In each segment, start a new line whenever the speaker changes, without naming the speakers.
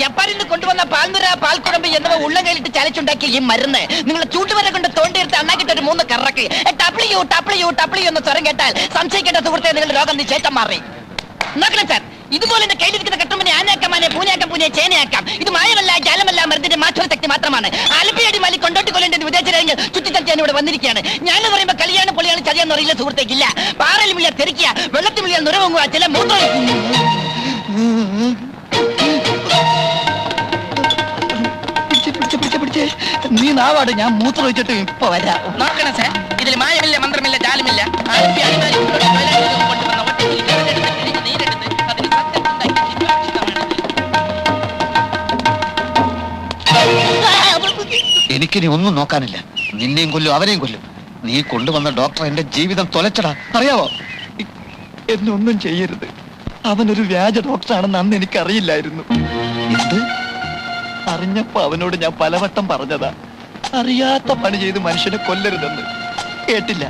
ജപ്പാനിൽ നിന്ന് കൊണ്ടുവന്ന പാൽനുര പാൽക്കുഴമ്പ് എന്നിവ ഉള്ളങ്കയിലിട്ട് ചലച്ചുണ്ടാക്കിയ ഈ മരുന്ന് നിങ്ങളെ ചൂട്ടുവരെ കൊണ്ട് തോണ്ടിയെടുത്ത് അണ്ണാക്കിട്ട് ഒരു 3 കറക്ക് ടപ്ലിയു ടപ്ലിയു ടപ്ലിയു എന്ന് സ്വരം കേട്ടാൽ സംശയിക്കേണ്ട സുഹൃത്തെ നിങ്ങളുടെ രോഗം നിശ്ചയിച്ചം മാറി. നോക്കണം സാർ, ഇതുപോലെ എന്റെ കയ്യിലിരിക്കുന്ന കട്ടുമ്പനെ ആനയാക്കാമാനെ പൂനയാക്കാം പൂനെ ചേനയാക്കാം. ഇത് മായമല്ല ജാലമല്ല മരുന്നിന്റെ മാറ്റൊരു ശക്തി മാത്രമാണ്. ആലപ്പിയടി മാലി കൊണ്ടോട്ടി കൊല്ലേണ്ടെന്ന് വിദേശരാജ്യങ്ങൾ ചുറ്റിച്ചടിച്ചാൻ ഇവിടെ വന്നിരിക്കുകയാണ്. ഞാനെന്ന് പറയുമ്പോൾ കല്യാണം പൊളിയാണ് ചതിയാന്ന് അറിയില്ല സുഹൃത്തേക്കില്ല. പാറയിൽ വിളിയാ തെറിക്കുക, വെള്ളത്തിൽ വിളിയാൽ നുരവങ്ങുക, ചില മൂത്രം. നീ നാവാട്, ഞാൻ മൂത്രം ഒഴിച്ചിട്ട് ഇപ്പൊ വരാം. നോക്കണം സാർ, ഇതിൽ മായമില്ല മന്ത്രമില്ല ജാലമില്ല. എനിക്കിനി ഒന്നും നോക്കാനില്ല. നിന്നെയും കൊല്ലും അവനെയും കൊല്ലും. നീ കൊണ്ടുവന്ന ഡോക്ടർ എന്റെ ജീവിതം തൊലച്ചടാ, അറിയാവോ? എന്നെ ഒന്നും ചെയ്യരുത്. അവനൊരു വ്യാജ ഡോക്ടറാണെന്ന് അന്ന് എനിക്കറിയില്ലായിരുന്നു. എന്ത്? അറിഞ്ഞപ്പോ അവനോട് ഞാൻ പലവട്ടം പറഞ്ഞതാ, അറിയാത്ത പണി ചെയ്ത് മനുഷ്യനെ കൊല്ലരുതെന്ന്. കേട്ടില്ല.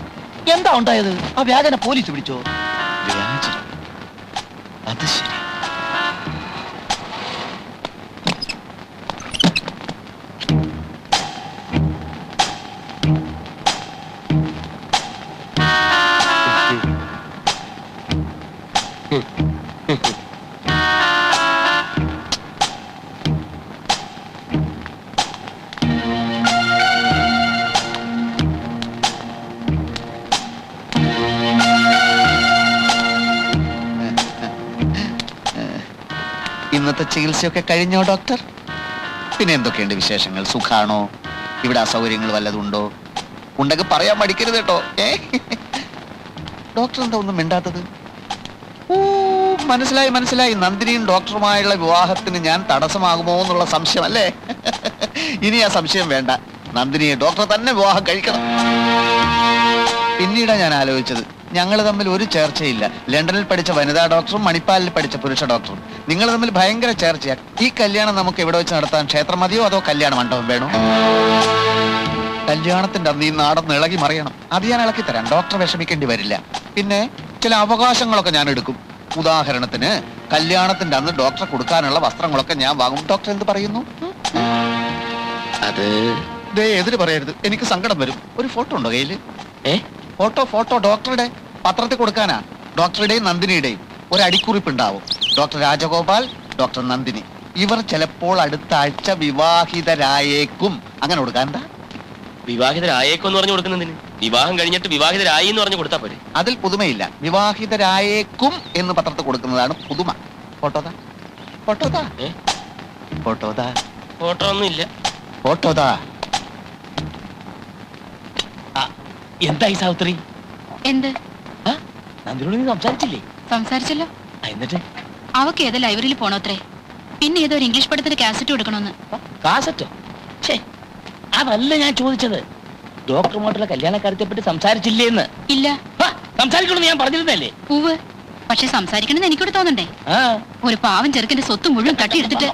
എന്താ ഉണ്ടായത്? ആ വ്യാജനെ പോലീസ് പിടിച്ചോ? വ്യാജൻ? അത് ശരി. ഇന്നത്തെ ചികിത്സയൊക്കെ കഴിഞ്ഞോ ഡോക്ടർ? പിന്നെ എന്തൊക്കെയുണ്ട് വിശേഷങ്ങൾ? സുഖാണോ? ഇവിടെ അസൗകര്യങ്ങൾ വല്ലതുണ്ടോ? ഉണ്ടെങ്കിൽ പറയാൻ മടിക്കരുത് കേട്ടോ. ഡോക്ടർ എന്താ ഒന്നും മിണ്ടാത്തത്? ഓ, മനസ്സിലായി മനസ്സിലായി. നന്ദിനിയും ഡോക്ടറുമായുള്ള വിവാഹത്തിന് ഞാൻ തടസ്സമാകുമോ എന്നുള്ള സംശയം അല്ലേ? ഇനി ആ സംശയം വേണ്ട. നന്ദിനിയെ ഡോക്ടർ തന്നെ വിവാഹം കഴിക്കണം. പിന്നീടാ ഞാൻ ആലോചിച്ചത്, ഞങ്ങൾ തമ്മിൽ ഒരു ചേർച്ചയില്ല. ലണ്ടനിൽ പഠിച്ച വനിതാ ഡോക്ടറും മണിപ്പാലിൽ പഠിച്ച പുരുഷ ഡോക്ടറും. നിങ്ങൾ തമ്മിൽ ഭയങ്കര ചേർച്ചയാണ്. ഈ കല്യാണം നമുക്ക് എവിടെ വെച്ച് നടത്താൻ? ക്ഷേത്രം മതിയോ അതോ കല്യാണ മണ്ഡപം വേണോ? കല്യാണത്തിന്റെ അന്ന് ഈ നാടൊന്ന് ഇളകി മറിയണം. അത് ഞാൻ ഇളക്കി തരാം. ഡോക്ടർ വിഷമിക്കേണ്ടി വരില്ല. പിന്നെ ചില അവകാശങ്ങളൊക്കെ ഞാൻ എടുക്കും. ഉദാഹരണത്തിന് കല്യാണത്തിന്റെ അന്ന് ഡോക്ടറെ കൊടുക്കാനുള്ള വസ്ത്രങ്ങളൊക്കെ ഞാൻ വാങ്ങും. ഡോക്ടർ എന്ത് പറയുന്നു? അത് എതിര് പറയരുത്, എനിക്ക് സങ്കടം വരും. ഒരു ഫോട്ടോ ഉണ്ടോ കയ്യില്? ഫോട്ടോ ഡോക്ടറുടെ പത്രത്തിൽ കൊടുക്കാനാ. ഡോക്ടറുടെയും നന്ദിനിയുടെയും ഒരു അടിക്കുറിപ്പ് ഉണ്ടാവും. Doctor Rajagopal, doctor Nandini. ഇവർ ചിലപ്പോൾ അടുത്ത ആഴ്ച വിവാഹിതരായേക്കും. അങ്ങനെ കൊടുക്കാൻ എന്താ?
വിവാഹിതരായേക്കും എന്ന് പറഞ്ഞു കൊടുക്കുന്നതിന് വിവാഹം കഴിഞ്ഞിട്ട് വിവാഹിതരായി എന്ന് പറഞ്ഞു കൊടുത്താൽ പോരെ?
അതിൽ പുതുമയില്ല. വിവാഹിതരായേക്കും എന്ന് പത്രത്തിൽ കൊടുക്കുന്നതാണ് പുതുമ. ഫോട്ടോതാ ഫോട്ടോതാ ഫോട്ടോതാ
ഫോട്ടോ ഒന്നും ഇല്ല.
ഫോട്ടോതാ.
എന്തായി സാവിത്രി?
എന്ത്?
നന്ദിനോട് നീ സംസാരിച്ചില്ലേ?
സംസാരിച്ചല്ലോ.
എന്നിട്ട്
അവക്ക് ഏതോ ലൈബ്രറിയിൽ പോണോത്രേ. പിന്നെ ഏതോ ഒരു ഇംഗ്ലീഷ് പടത്തിന്റെ കാസറ്റ് കൊടുക്കണമെന്ന്.
കാസറ്റോ? അതല്ല ഞാൻ ചോദിച്ചത്. ഡോക്ടറുമായിട്ടുള്ള കല്യാണക്കാര്യത്തെ പറ്റി സംസാരിച്ചില്ലേന്ന്.
ഇല്ല.
സംസാരിക്കണമെന്ന് ഞാൻ പറഞ്ഞിരുന്നല്ലേ?
ഉവ്. പക്ഷെ സംസാരിക്കണമെന്ന് എനിക്കൂടെ തോന്നണ്ടേ? ഒരു പാവം ചെറുക്കന്റെ സ്വത്ത് മുഴുവൻ തട്ടിയെടുത്തിട്ട്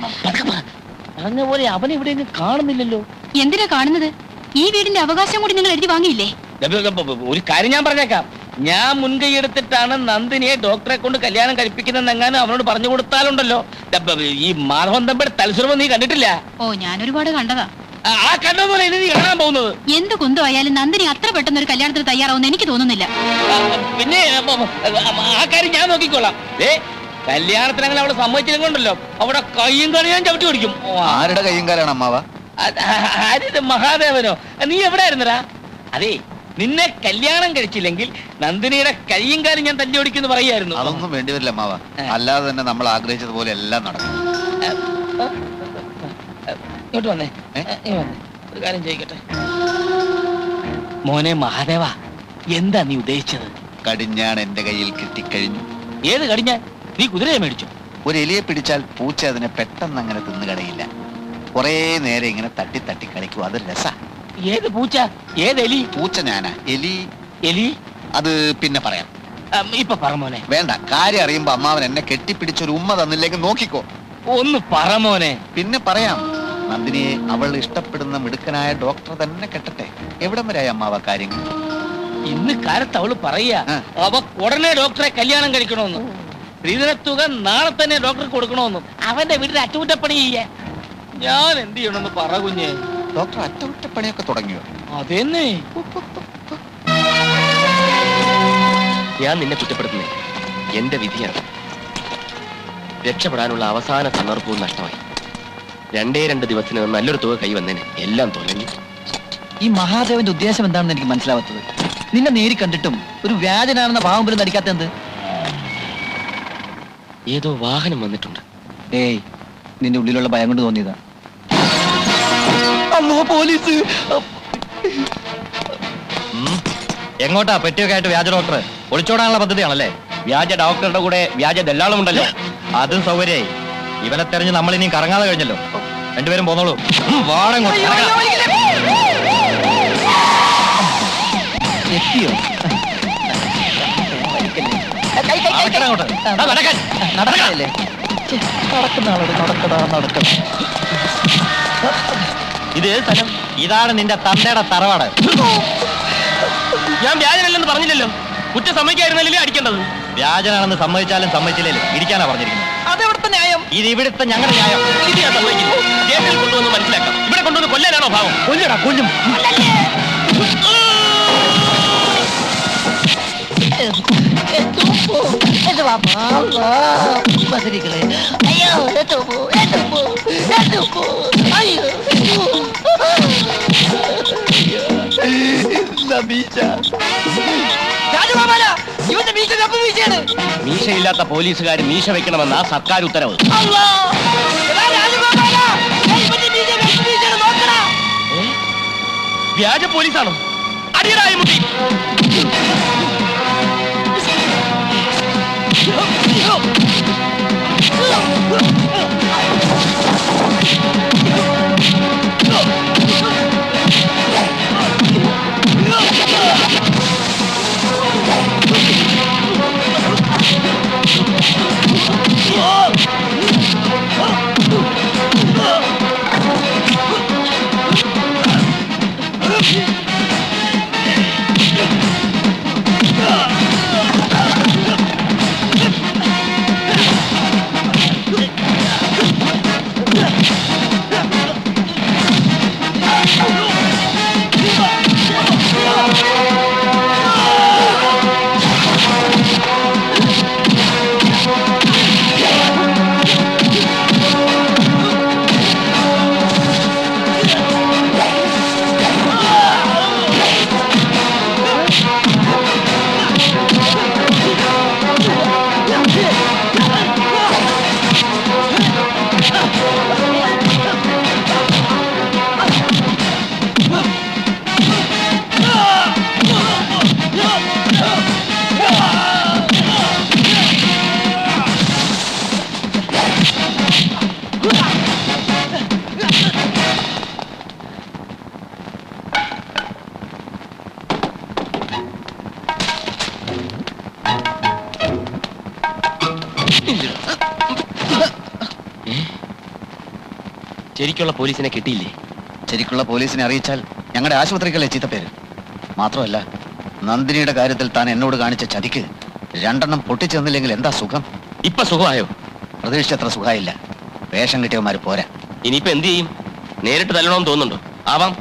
പറഞ്ഞ പോലെ അവനെ ഇവിടെ കാണുന്നില്ലല്ലോ.
എന്തിനാ കാണുന്നത്? ഈ വീടിന്റെ അവകാശം കൂടി നിങ്ങൾ എഴുതി വാങ്ങിയില്ലേ?
ഒരു കാര്യം ഞാൻ പറഞ്ഞേക്കാം. ഞാൻ മുൻകൈ എടുത്തിട്ടാണ് നന്ദിനിയെ ഡോക്ടറെ കൊണ്ട് കല്യാണം കഴിപ്പിക്കുന്നതെങ്ങാനും അവനോട് പറഞ്ഞു കൊടുത്താലുണ്ടല്ലോ, ഈ മാധവൻ തമ്പിയുടെ തലസുരമ നീ കണ്ടിട്ടില്ല?
ഓ, ഞാൻ ഒരുപാട് കണ്ടതാ.
ആ കണ്ടതുപോലെ നീ കാണാൻ പോകുന്നത്.
എന്ത് കുന്തോ ആയാലും നന്ദിനി അത്ര പെട്ടെന്ന് ഒരു കല്യാണത്തിന് തയ്യാറാവുന്ന എനിക്ക് തോന്നുന്നില്ല.
പിന്നെ ആ കാര്യം ഞാൻ നോക്കിക്കോളാം. കല്യാണത്തിന് അങ്ങനെ അവളെ സമ്മതിച്ചില്ലെങ്കിലുണ്ടല്ലോ അവിടെ കയ്യും കാലും ഞാൻ ചവിട്ടി പിടിക്കും.
ആരുടെ കയ്യും കാലാണ് അമ്മാവ?
മഹാദേവനോ? നീ എവിടെ ആയിരുന്നടാ? അതെ, നിന്നെ കല്യാണം കഴിച്ചില്ലെങ്കിൽ നന്ദിനിയുടെ കയ്യും കാലും ഞാൻ തല്ലി ഓടിക്കുന്നു പറയായിരുന്നു.
അതൊന്നും വേണ്ടിവരില്ല അമ്മാവ. അല്ലാതെ തന്നെ നമ്മൾ ആഗ്രഹിച്ചതുപോലെ എല്ലാം നടക്കും.
ഇങ്ങോട്ട് വന്നേ. ഒരു കാര്യം ചോദിക്കട്ടെ മോനെ മഹാദേവ, എന്താ നീ ഉദ്ദേശിച്ചത്?
കടിഞ്ഞാൺ എന്റെ കയ്യിൽ കിട്ടിക്കഴിഞ്ഞു.
ഏത് കടിഞ്ഞാൻ? നീ കുതിരയെ മേടിച്ചു?
ഒരു എലിയെ പിടിച്ചാൽ പൂച്ച അതിനെ പെട്ടെന്ന് അങ്ങനെ തിന്നുകടയില്ല. കുറേ നേരം ഇങ്ങനെ തട്ടി തട്ടി കളിക്കും. അത് രസ.
ഏത് പൂച്ച? ഏത് എലി?
പൂച്ച ഞാനാ. എലി
എലി
അത് പിന്നെ പറയാം.
ഇപ്പൊ പറ മോനെ.
വേണ്ട, കാര്യം അറിയുമ്പോ അമ്മാവൻ എന്നെ കെട്ടിപ്പിടിച്ചൊരു ഉമ്മ തന്നില്ലെങ്കിൽ നോക്കിക്കോ.
ഒന്ന് പറ മോനെ.
പിന്നെ പറയാം. നന്ദിനിയെ അവൾ ഇഷ്ടപ്പെടുന്ന മിടുക്കനായ ഡോക്ടർ തന്നെ കെട്ടട്ടെ. എവിടം വരെയായി അമ്മാവ കാര്യങ്ങൾ?
ഇന്ന് കാലത്ത് അവള് പറയാ അവ ഉടനെ ഡോക്ടറെ കല്യാണം കഴിക്കണമെന്ന്. സ്ത്രീധനത്തുക നാളെ തന്നെ ഡോക്ടർക്ക് കൊടുക്കണമെന്നും അവന്റെ വീട്ടിൽ അറ്റകുറ്റപ്പണി ചെയ്യാൻ ഞാൻ എന്ത് ചെയ്യണമെന്ന് പറ കുഞ്ഞെ.
ഡോക്ടർ അറ്റകുറ്റപ്പണിയൊക്കെ തുടങ്ങിയോ?
അതെന്നെ.
ഞാൻ നിന്നെ കുറ്റപ്പെടുത്തുന്നേ, എന്റെ വിധിയാണ്. രക്ഷപ്പെടാനുള്ള അവസാന സന്ദർഭവും നഷ്ടമായി. 2 ദിവസത്തിനകം നല്ലൊരു തുക കൈ വന്നേനെ, എല്ലാം തൊലഞ്ഞു.
ഈ മഹാദേവന്റെ ഉദ്ദേശം എന്താണെന്ന് എനിക്ക് മനസ്സിലാവാത്തത്. നിന്നെ നേരി കണ്ടിട്ടും ഒരു വ്യാജനാണെന്ന ഭാവം പോലും നടിക്കാത്ത എന്ത്?
ഏതോ വാഹനം വന്നിട്ടുണ്ട്.
ഏയ്, നിന്റെ ഉള്ളിലുള്ള ഭയം കൊണ്ട് തോന്നിയതാ. അല്ലോ പോലീസ്!
എങ്ങോട്ടാ പെട്ടിയൊക്കെ ആയിട്ട് വ്യാജ ഡോക്ടർ? ഒളിച്ചോടാനുള്ള പദ്ധതിയാണല്ലേ? വ്യാജ ഡോക്ടറുടെ കൂടെ വ്യാജ ദല്ലാളും ഉണ്ടല്ലോ. അതും സൗകര്യമായി. ഇവനെ തെരഞ്ഞ് നമ്മൾ ഇനിയും കറങ്ങാതെ കഴിഞ്ഞല്ലോ. രണ്ടുപേരും പോന്നോളൂ.
എത്തിയോ? നടക്കല്ലേ? നടക്കുന്ന ആളോട് നടക്കടാ നടക്കണം.
ഇത് സ്ഥലം? ഇതാണ് നിന്റെ തന്തയുടെ തറവാട്. ഞാൻ വ്യാജനല്ലെന്ന് പറഞ്ഞില്ലല്ലോ. കുറ്റം സമ്മതിക്കായിരുന്നല്ലേ അടിക്കേണ്ടത്? വ്യാജനാണെന്ന് സമ്മതിച്ചാലും സമ്മതിച്ചില്ലേലും ഇരിക്കാനാ പറഞ്ഞിരിക്കുന്നത്.
അതെവിടുത്തെ ന്യായം?
ഇത് ഇവിടുത്തെ ഞങ്ങളുടെ ന്യായം. ഇത് ഞാൻ സമ്മതിക്കില്ല. ജയിലിൽ കൊണ്ടുവന്ന് മനസ്സിലാക്കാം. ഇവിടെ കൊണ്ടുവന്ന് കൊല്ലാനാണോ ഭാവം?
കൊല്ലടാ, കൊല്ലും.
മീശയില്ലാത്ത പോലീസുകാർ മീശ വെക്കണമെന്നാ സർക്കാർ ഉത്തരവ്. വ്യാജ പോലീസാണോ? അടിയടായി മുട്ടി. ശരിക്കുള്ള പോലീസിനെ കിട്ടിയില്ലേ?
ശരിക്കുള്ള പോലീസിനെ അറിയിച്ചാൽ ഞങ്ങളുടെ ആശുപത്രിക്കല്ലേ ചീത്തപ്പേര്. മാത്രമല്ല, നന്ദിനിയുടെ കാര്യത്തിൽ താൻ എന്നോട് കാണിച്ച ചതിക്ക് 2 പൊട്ടിച്ചു തന്നില്ലെങ്കിൽ എന്താ സുഖം?
ഇപ്പൊ സുഖമായോ?
പ്രതീക്ഷിച്ചത്ര സുഖമായില്ല. വേഷം കിട്ടിയവന്മാര് പോരാ.
ഇനിയിപ്പോ എന്ത് ചെയ്യും? നേരിട്ട് തല്ലണമെന്ന് തോന്നുന്നുണ്ടോ? ആവാം.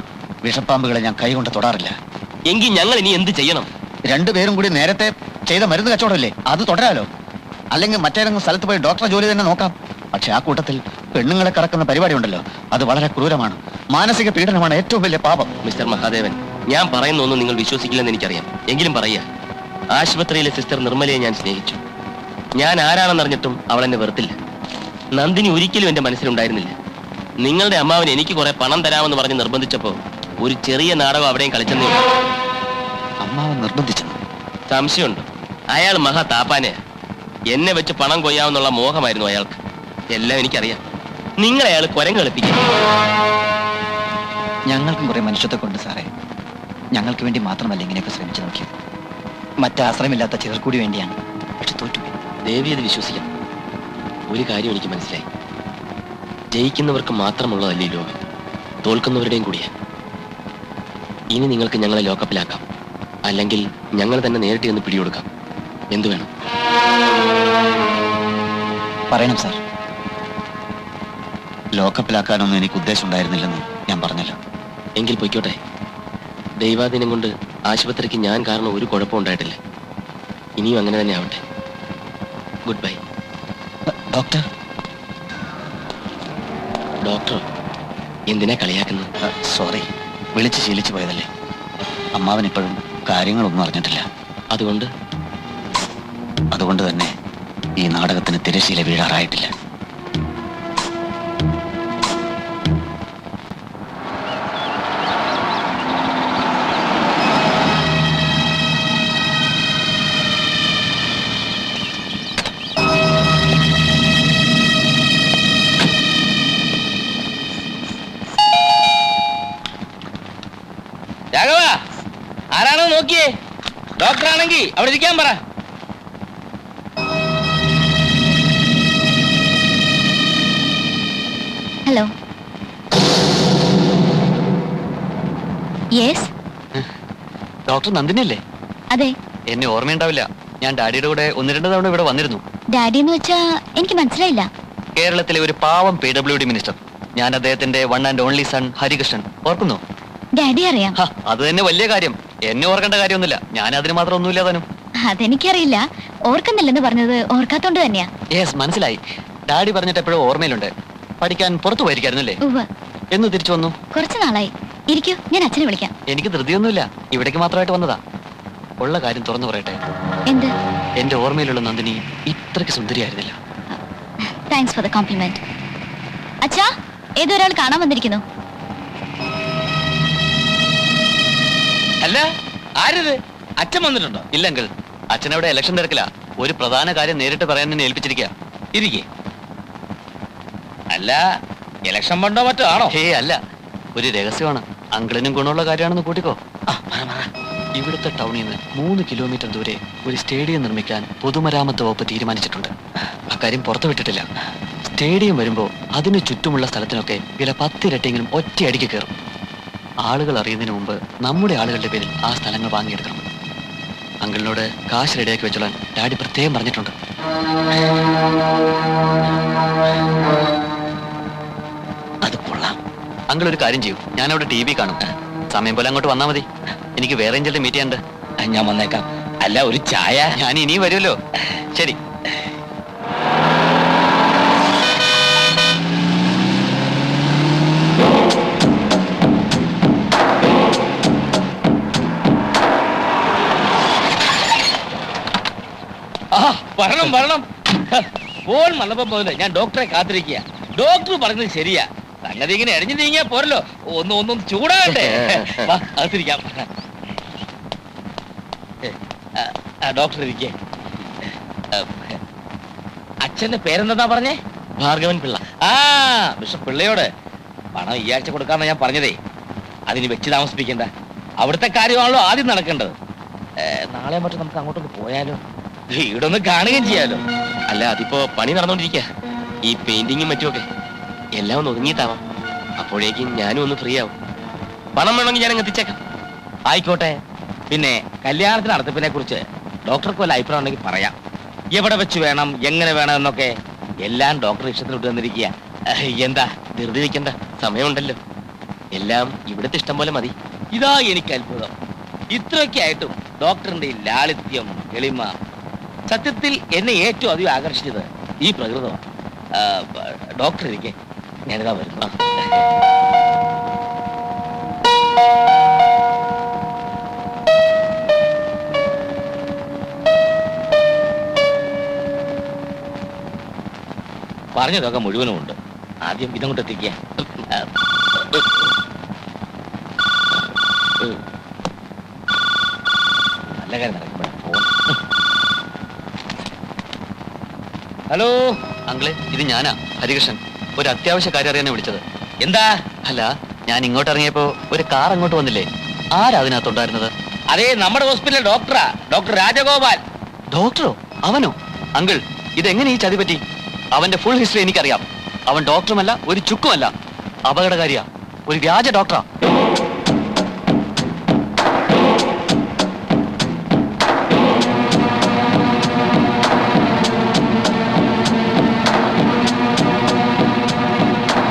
വിഷപ്പാമ്പുകളെ ഞാൻ കൈകൊണ്ട് തൊടാറില്ല.
എങ്കിൽ ഞങ്ങൾ ഇനി എന്ത് ചെയ്യണം?
2 പേരും കൂടി നേരത്തെ ചെയ്ത മരുന്ന് കച്ചവടമല്ലേ, അത് തുടരാലോ. അല്ലെങ്കിൽ മറ്റേതെങ്കിലും സ്ഥലത്ത് പോയി ഡോക്ടറെ ജോലി തന്നെ നോക്കാം. പക്ഷെ ആ കൂട്ടത്തിൽ പെണ്ണുങ്ങളെ കറക്കുന്ന പരിപാടി ഉണ്ടല്ലോ, അത് വളരെ ക്രൂരമാണ്. മാനസിക പീഡനമാണ് ഏറ്റവും വലിയ പാപം.
മിസ്റ്റർ മഹാദേവൻ, ഞാൻ പറയുന്നൊന്നും നിങ്ങൾ വിശ്വസിക്കില്ലെന്ന് എനിക്കറിയാം. എങ്കിലും പറയാ, ആശുപത്രിയിലെ സിസ്റ്റർ നിർമ്മലയെ ഞാൻ സ്നേഹിച്ചു. ഞാൻ ആരാണെന്നറിഞ്ഞിട്ടും അവൾ എന്നെ വെറുത്തില്ല. നന്ദിനി ഒരിക്കലും എന്റെ മനസ്സിലുണ്ടായിരുന്നില്ല. നിങ്ങളുടെ അമ്മാവൻ എനിക്ക് കുറെ പണം തരാമെന്ന് പറഞ്ഞ് നിർബന്ധിച്ചപ്പോ ഒരു ചെറിയ നാടകം അവിടെയും കളിച്ചെന്നേ ഉള്ളൂ.
അമ്മാവൻ നിർബന്ധിച്ചു?
സംശയമുണ്ട്. അയാൾ മഹാ താപ്പാനെയാ. എന്നെ വെച്ച് പണം കൊയ്യാമെന്നുള്ള മോഹമായിരുന്നു അയാൾക്ക്. എല്ലാം എനിക്കറിയാം. നിങ്ങൾ അയാൾ കുരങ്ങ് കളിപ്പിക്കും.
ഞങ്ങൾക്കും കുറെ മനുഷ്യത്തെ കൊണ്ട് സാറേ. ഞങ്ങൾക്ക് വേണ്ടി മാത്രമല്ല ഇങ്ങനെയൊക്കെ ശ്രമിച്ചു നോക്കിയത്. മറ്റാശ്രയമില്ലാത്ത ചിലർ കൂടി വേണ്ടിയാണ്. പക്ഷെ തോറ്റുപോയി.
ദേവി അത് വിശ്വസിക്കാം. ഒരു കാര്യം എനിക്ക് മനസ്സിലായി. ജയിക്കുന്നവർക്ക് മാത്രമുള്ളതല്ലേ ഈ ലോകം, തോൽക്കുന്നവരുടെയും കൂടിയാ. ഇനി നിങ്ങൾക്ക് ഞങ്ങളെ ലോക്കപ്പിലാക്കാം, അല്ലെങ്കിൽ ഞങ്ങൾ തന്നെ നേരിട്ട് ചെന്ന് പിടികൊടുക്കാം. എന്തു വേണം?
പറയണം സാർ. ലോക്കപ്പിലാക്കാനൊന്നും എനിക്ക് ഉദ്ദേശം ഉണ്ടായിരുന്നില്ലെന്ന് ഞാൻ പറഞ്ഞല്ലോ.
എങ്കിൽ പൊയ്ക്കോട്ടെ. ദൈവാധീനം കൊണ്ട് ആശുപത്രിക്ക് ഞാൻ കാരണം ഒരു കുഴപ്പം ഉണ്ടായിട്ടില്ല. ഇനിയും അങ്ങനെ തന്നെ ആവട്ടെ. Good bye.
ഡോക്ടർ.
ഡോക്ടർ എന്തിനാ കളിയാക്കുന്നത്?
സോറി, വിളിച്ച് ശീലിച്ചു പോയതല്ലേ. അമ്മാവൻ ഇപ്പോഴും കാര്യങ്ങളൊന്നും അറിഞ്ഞിട്ടില്ല. അതുകൊണ്ട് തന്നെ ഈ നാടകത്തിന് തിരശ്ശീല വീഴാറായിട്ടില്ല.
രാഘവ, ആരാണോ നോക്കിയേ? ഡോക്ടറാണെങ്കിൽ അവിടെ ഇരിക്കാൻ പറ.
ഹലോ. യെസ്,
ഡോക്ടർ നന്ദിനിയല്ലേ?
അതെ.
എന്നെ ഓർമ്മയുണ്ടാവില്ല. ഞാൻ ഡാഡിയുടെ കൂടെ 1-2 തവണ ഇവിടെ വന്നിരുന്നു.
ഡാഡി എന്ന് വെച്ചാ എനിക്ക് മനസ്സിലായില്ല.
കേരളത്തിലെ ഒരു പാവം PWD മിനിസ്റ്റർ. ഞാൻ അദ്ദേഹത്തിന്റെ 1 and only സൺ ഹരികൃഷ്ണൻ. ഓർക്കുന്നു?
ഡാഡി അറിയാം.
അത് തന്നെ വലിയ കാര്യം. എന്നെ ഓർക്കേണ്ട കാര്യമൊന്നുമില്ല. ഞാൻ അതിന് മാത്രം ഒന്നുമില്ല താനും.
അതെനിക്കറിയില്ല. ഓർക്കുന്നില്ലെന്ന് പറഞ്ഞത് ഓർക്കാത്തോണ്ട് തന്നെയാ.
യെസ്, മനസ്സിലായി. ഡാഡി പറഞ്ഞിട്ട് എപ്പോഴും ഓർമ്മയിലുണ്ട്. പഠിക്കാൻ പുറത്തു പോയിരിക്കായിരുന്നല്ലേ?
ഉവ്വ്.
എന്ന് തിരിച്ചു വന്നു?
കുറച്ചു നാളായി. ഇരിക്കൂ, ഞാൻ അച്ഛനെ വിളിക്കാം.
എനിക്ക് ധൃതിയൊന്നുമില്ല. ഇവിടേക്ക് മാത്രമായിട്ട് വന്നതാ. ഉള്ള കാര്യം തുറന്നു പറയട്ടെ.
എന്ത്?
എന്റെ ഓർമ്മയിലുള്ള നന്ദിനി ഇത്രയ്ക്ക് സുന്ദരിയായിരുന്നില്ല.
Thanks for the compliment. അച്ഛാ, ഏതൊരാൾ കാണാൻ വന്നിരിക്കുന്നു.
അല്ല, ആരിത്? അച്ഛൻ വന്നിട്ടുണ്ടോ?
ഇല്ലെങ്കിൽ അച്ഛനവിടെ ഇലക്ഷൻ തിരക്കില്ല. ഒരു പ്രധാന കാര്യം നേരിട്ട് പറയാൻ തന്നെ ഏൽപ്പിച്ചിരിക്കുക.
ഇരിക്കേ. അല്ല, ഇലക്ഷൻ ഫണ്ടോ മറ്റോ ആണോ?
ഹേ അല്ല, ഒരു രഹസ്യമാണ്. അങ്കിളിനും ഗുണമുള്ള കാര്യമാണെന്ന് കൂട്ടിക്കോ. ഇവിടുത്തെ ടൗണിൽ നിന്ന് 3 കിലോമീറ്റർ ദൂരെ ഒരു സ്റ്റേഡിയം നിർമ്മിക്കാൻ പൊതുമരാമത്ത് വകുപ്പ് തീരുമാനിച്ചിട്ടുണ്ട്. അക്കാര്യം പുറത്തു വിട്ടിട്ടില്ല. സ്റ്റേഡിയം വരുമ്പോൾ അതിന് ചുറ്റുമുള്ള സ്ഥലത്തിനൊക്കെ വില 10 ഇരട്ടിയെങ്കിലും ഒറ്റയടിക്ക് കയറും. ആളുകൾ അറിയുന്നതിന് മുമ്പ് നമ്മുടെ ആളുകളുടെ പേരിൽ ആ സ്ഥലങ്ങൾ വാങ്ങിയെടുക്കണം. അങ്കിളിനോട് കാശ് റെഡിയാക്കി വെച്ചോളാൻ ഡാഡി പ്രത്യേകം പറഞ്ഞിട്ടുണ്ട്.
അത് കൊള്ളാം.
അങ്കിൾ ഒരു കാര്യം ചെയ്യും, ഞാൻ അവിടെ TV കാണും. സമയം പോലെ അങ്ങോട്ട് വന്നാൽ മതി. എനിക്ക് വേറെ ചിലർ മീറ്റ് ചെയ്യാനുണ്ട്.
ഞാൻ വന്നേക്കാം. അല്ല, ഒരു ചായ?
ഞാൻ ഇനിയും വരുമല്ലോ. ശരി.
വരണം വരണം. ഫോൺ വന്നപ്പോ മുതലേ ഞാൻ ഡോക്ടറെ കാത്തിരിക്കുക. ഡോക്ടർ പറഞ്ഞത് ശരിയാ. സംഗതി ഇങ്ങനെ എടിഞ്ഞു നീങ്ങിയാ പോരല്ലോ. ഒന്നും ചൂടാകട്ടെ. അകത്തിരിക്കാം. ഡോക്ടർ ഇരിക്കേ. അച്ഛന്റെ പേരെന്താ പറഞ്ഞേ?
ഭാർഗവൻ പിള്ള.
ബിഷപ്പ് പിള്ളയോട് പണം ഈ ആഴ്ച കൊടുക്കാന്നാ ഞാൻ പറഞ്ഞതേ. അതിന് വെച്ച് താമസിപ്പിക്കണ്ട. അവിടുത്തെ കാര്യമാണല്ലോ ആദ്യം നടക്കേണ്ടത്. നാളെ മറ്റും നമുക്ക് അങ്ങോട്ടൊന്ന് പോയാലോ? വീടൊന്ന് കാണുകയും ചെയ്യാലോ.
അല്ല, അതിപ്പോ പണി നടന്നുകൊണ്ടിരിക്കുക. ഈ പെയിന്റിങ്ങും മറ്റുമൊക്കെ എല്ലാം ഒന്ന് ഒതുങ്ങിയിട്ടാവാം. അപ്പോഴേക്കും ഞാനും ഒന്ന് ഫ്രീ ആവും. പണം വേണമെങ്കിൽ ഞാൻ എത്തിച്ചേക്കാം.
ആയിക്കോട്ടെ. പിന്നെ കല്യാണത്തിന് നടത്തിപ്പിനെ കുറിച്ച് ഡോക്ടർക്ക് വല്ല അഭിപ്രായം ഉണ്ടെങ്കിൽ പറയാം. എവിടെ വെച്ച് വേണം, എങ്ങനെ വേണം എന്നൊക്കെ എല്ലാം ഡോക്ടർ ഇഷ്ടത്തിന് വിട്ടു തന്നിരിക്കുക. എന്താ
ധൃതി വെക്കണ്ട, സമയമുണ്ടല്ലോ. എല്ലാം ഇവിടുത്തെ ഇഷ്ടം പോലെ മതി.
ഇതാ എനിക്ക് അത്ഭുതം. ഇത്രയൊക്കെ ആയിട്ടും ഡോക്ടറിന്റെ ഈ ലാളിത്യം, എളിമ, സത്യത്തിൽ എന്നെ ഏറ്റവും അധികം ആകർഷിച്ചത് ഈ പ്രകൃതമാണ്. ഡോക്ടർ ഇരിക്കെ, ഞാനിതാ വരുന്നു. പറഞ്ഞതൊക്കെ മുഴുവനും ഉണ്ട്. ആദ്യം ഇതങ്ങോട്ട് എത്തിക്കുക. നല്ല കാര്യം നടക്കുമ്പോഴാണ് ഫോൺ. ഹലോ
അങ്കിളെ, ഇത് ഞാനാ, ഹരികൃഷ്ണൻ. ഒരു അത്യാവശ്യ കാര്യം അറിയാനാ വിളിച്ചത്.
എന്താ?
അല്ല, ഞാൻ ഇങ്ങോട്ട് ഇറങ്ങിയപ്പോ ഒരു കാർ അങ്ങോട്ട് വന്നില്ലേ? ആരാ അതിനകത്തുണ്ടായിരുന്നത്?
അതെ, നമ്മുടെ ഹോസ്പിറ്റലിലെ ഡോക്ടറാ, ഡോക്ടർ രാജഗോപാൽ.
ഡോക്ടറോ? അവനോ? അങ്കിൾ, ഇതെങ്ങനെ ഈ ചതി പറ്റി? അവന്റെ ഫുൾ ഹിസ്റ്ററി എനിക്കറിയാം. അവൻ ഡോക്ടറുമല്ല, ഒരു ചുക്കുമല്ല. അപകടകാരിയാ, ഒരു വ്യാജ ഡോക്ടറാ.